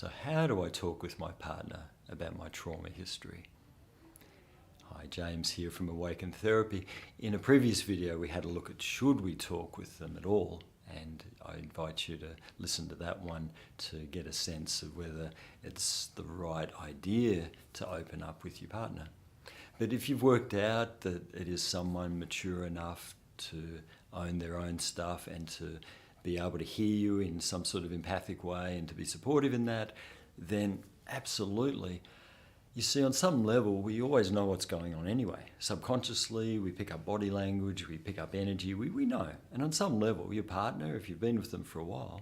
So how do I talk with my partner about my trauma history? Hi, James here from Awaken Therapy. In a previous video we had a look at should we talk with them at all, and I invite you to listen to that one to get a sense of whether it's the right idea to open up with your partner. But if you've worked out that it is someone mature enough to own their own stuff and to be able to hear you in some sort of empathic way and to be supportive in that, then absolutely. You see, on some level, we always know what's going on anyway. Subconsciously, we pick up body language, we pick up energy, we know. And on some level, your partner, if you've been with them for a while,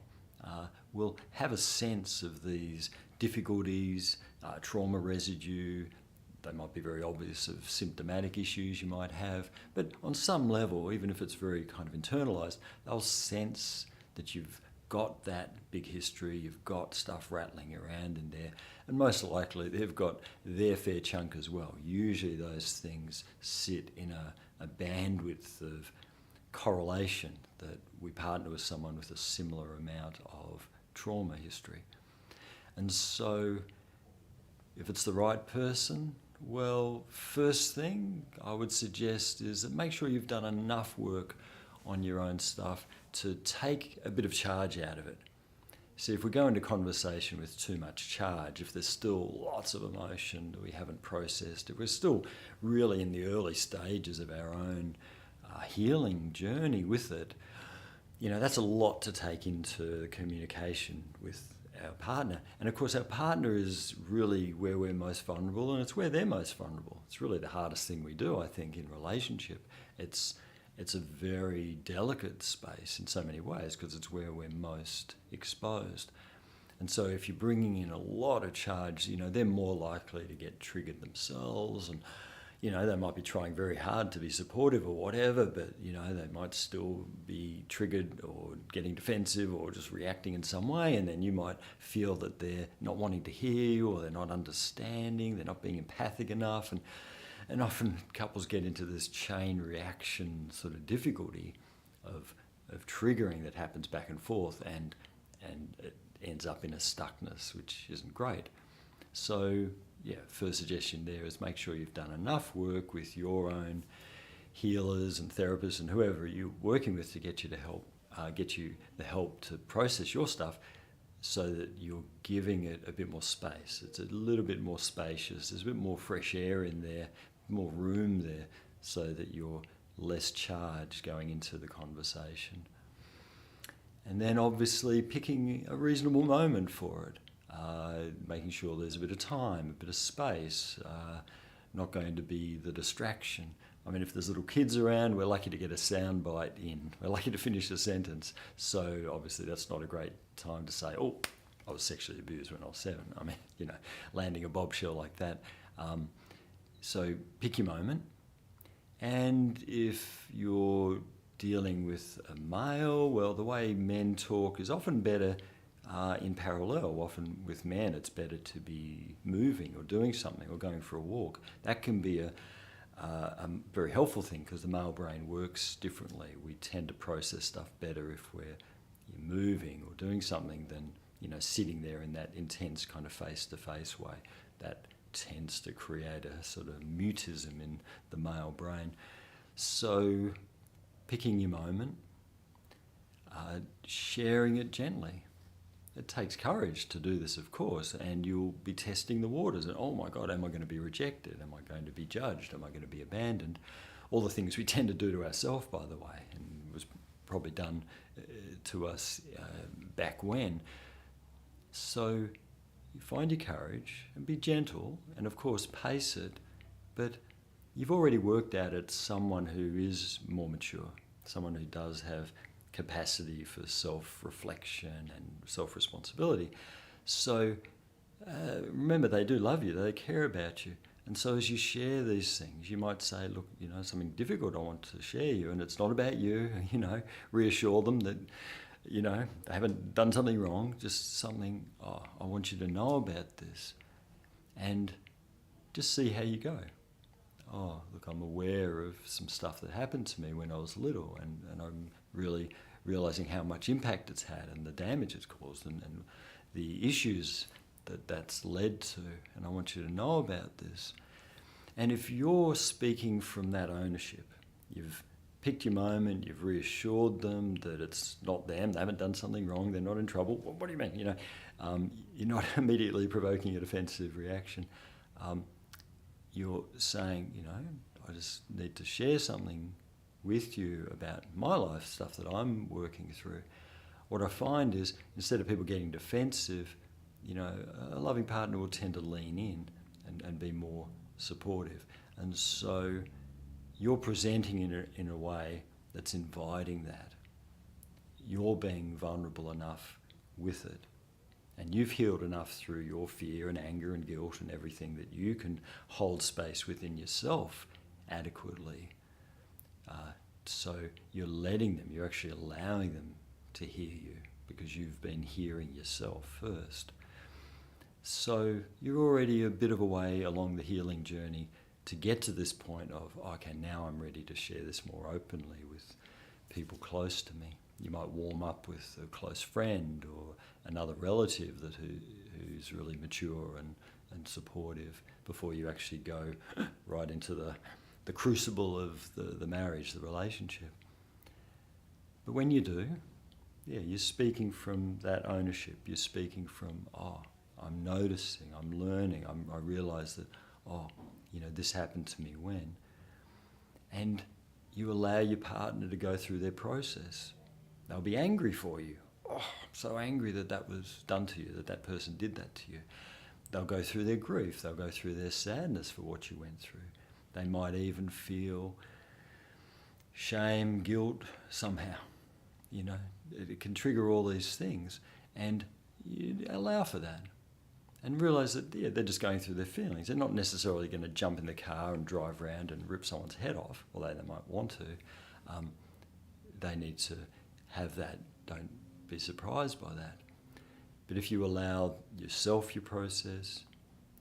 will have a sense of these difficulties, trauma residue. They might be very obvious of symptomatic issues you might have, but on some level, even if it's very kind of internalized, they'll sense that you've got that big history, you've got stuff rattling around in there, and most likely they've got their fair chunk as well. Usually those things sit in a bandwidth of correlation that we partner with someone with a similar amount of trauma history. And so if it's the right person, well, first thing I would suggest is that make sure you've done enough work on your own stuff to take a bit of charge out of it. See, if we go into conversation with too much charge, if there's still lots of emotion that we haven't processed, if we're still really in the early stages of our own healing journey with it, that's a lot to take into the communication with our partner. And of course our partner is really where we're most vulnerable, and it's where they're most vulnerable. It's really the hardest thing we do, I think, in relationship. It's a very delicate space in so many ways because it's where we're most exposed. And so if you're bringing in a lot of charge, they're more likely to get triggered themselves, and they might be trying very hard to be supportive or whatever, but they might still be triggered or getting defensive or just reacting in some way, and then you might feel that they're not wanting to hear you, or they're not understanding, they're not being empathic enough, and often couples get into this chain reaction sort of difficulty of triggering that happens back and forth, and it ends up in a stuckness, which isn't great. So first suggestion there is make sure you've done enough work with your own healers and therapists and whoever you're working with to get you the help to process your stuff, so that you're giving it a bit more space. It's a little bit more spacious. There's a bit more fresh air in there, more room there, so that you're less charged going into the conversation. And then obviously picking a reasonable moment for it. Making sure there's a bit of time, a bit of space, not going to be the distraction. I mean, if there's little kids around, we're lucky to get a sound bite in. We're lucky to finish a sentence. So obviously that's not a great time to say, oh, I was sexually abused when I was 7. I mean, landing a bombshell like that. So pick your moment. And if you're dealing with a male, well, the way men talk is often better in parallel. Often with men, it's better to be moving or doing something or going for a walk. That can be a very helpful thing because the male brain works differently. We tend to process stuff better if we're moving or doing something than sitting there in that intense kind of face-to-face way. That tends to create a sort of mutism in the male brain. So picking your moment, sharing it gently. It takes courage to do this, of course, and you'll be testing the waters. And oh my God, am I going to be rejected? Am I going to be judged? Am I going to be abandoned? All the things we tend to do to ourselves, by the way, and was probably done to us back when. So you find your courage and be gentle, and of course pace it, but you've already worked out it's someone who is more mature, someone who does have capacity for self-reflection and self-responsibility. So remember, they do love you, they care about you. And so as you share these things, you might say, look, something difficult I want to share you, and it's not about you, reassure them that, they haven't done something wrong, just something, I want you to know about this. And just see how you go. Oh, look, I'm aware of some stuff that happened to me when I was little, and I'm really realizing how much impact it's had and the damage it's caused and the issues that's led to, and I want you to know about this. And if you're speaking from that ownership, you've picked your moment, you've reassured them that it's not them, they haven't done something wrong, they're not in trouble. What do you mean? You're not immediately provoking a defensive reaction. You're saying, I just need to share something with you about my life, stuff that I'm working through. What I find is, instead of people getting defensive, a loving partner will tend to lean in and be more supportive. And so you're presenting in a way that's inviting that. You're being vulnerable enough with it. And you've healed enough through your fear and anger and guilt and everything that you can hold space within yourself adequately. So you're letting them, you're actually allowing them to hear you because you've been hearing yourself first. So you're already a bit of a way along the healing journey to get to this point of, okay, now I'm ready to share this more openly with people close to me. You might warm up with a close friend or another relative who's really mature and supportive before you actually go right into the crucible of the marriage, the relationship. But when you do, you're speaking from that ownership. You're speaking from, I'm noticing, I'm learning, I realise that, this happened to me when. And you allow your partner to go through their process. They'll be angry for you. I'm so angry that was done to you, that person did that to you. They'll go through their grief. They'll go through their sadness for what you went through. They might even feel shame, guilt somehow. It can trigger all these things. And you allow for that. And realise that, they're just going through their feelings. They're not necessarily going to jump in the car and drive around and rip someone's head off, although they might want to. They need to have that. Don't be surprised by that. But if you allow yourself your process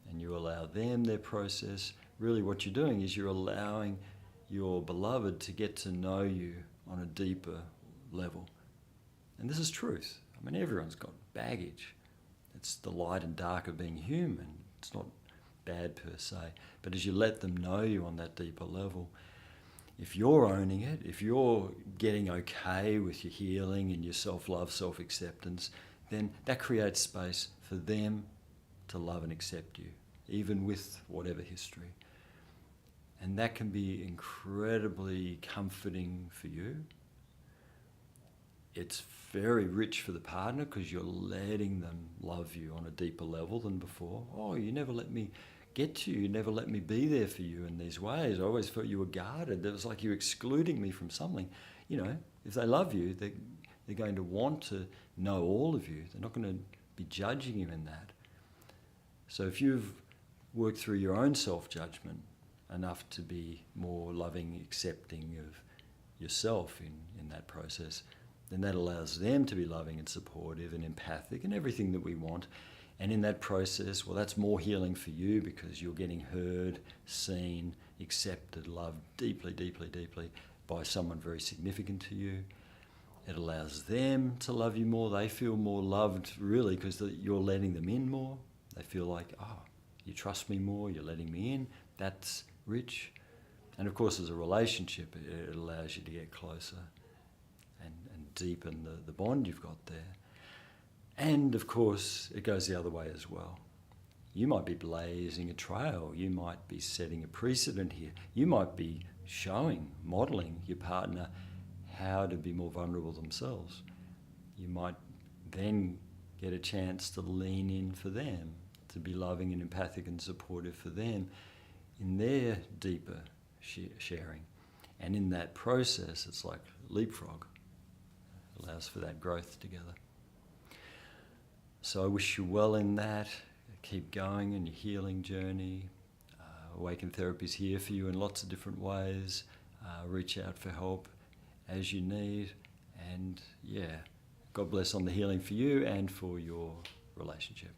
and you allow them their process, really what you're doing is you're allowing your beloved to get to know you on a deeper level. And this is truth. Everyone's got baggage. It's the light and dark of being human. It's not bad per se. But as you let them know you on that deeper level, if you're owning it, if you're getting okay with your healing and your self-love, self-acceptance, then that creates space for them to love and accept you, even with whatever history. And that can be incredibly comforting for you. It's very rich for the partner because you're letting them love you on a deeper level than before. You never let me get to you. You never let me be there for you in these ways. I always felt you were guarded. It was like you were excluding me from something. If they love you, they're going to want to know all of you. They're not going to be judging you in that. So if you've worked through your own self-judgment enough to be more loving, accepting of yourself in that process, then that allows them to be loving and supportive and empathic and everything that we want. And in that process, that's more healing for you because you're getting heard, seen, accepted, loved deeply, deeply, deeply by someone very significant to you. It allows them to love you more. They feel more loved, really, because you're letting them in more. They feel like, you trust me more, you're letting me in. That's rich. And of course, as a relationship, it allows you to get closer and deepen the bond you've got there. And of course, it goes the other way as well. You might be blazing a trail. You might be setting a precedent here. You might be modeling your partner how to be more vulnerable themselves. You might then get a chance to lean in for them, to be loving and empathic and supportive for them in their deeper sharing. And in that process, it's like leapfrog. It allows for that growth together. So I wish you well in that. Keep going in your healing journey. Awaken Therapy is here for you in lots of different ways. Reach out for help as you need. And God bless on the healing for you and for your relationship.